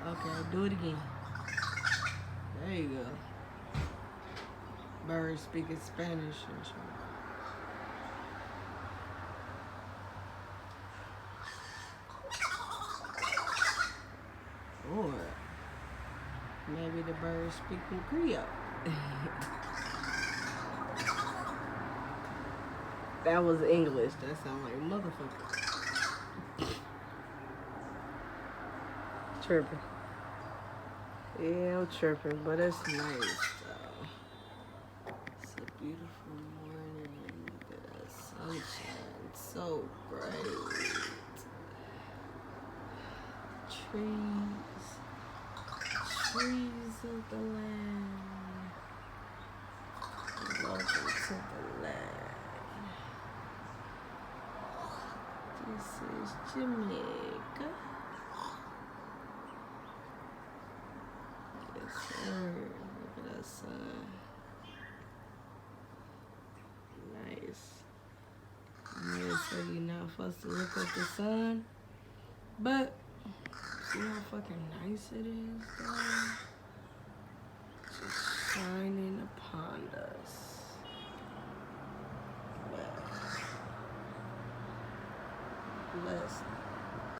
Okay, do it again. There you go. Birds speaking Spanish and shit. Or maybe the birds speaking Creole. That was English. That sound like a motherfucker. Tripping. Yeah, I'm tripping, but it's nice though. It's a beautiful morning. Look at that sunshine. So bright. Trees. Trees of the land. Welcome to the land. This is Jamaica. Yes, sir. Look at that sun. Nice. Yeah, so you're not supposed to look at the sun, but see how fucking nice it is, though? Just shining upon us. Blessed.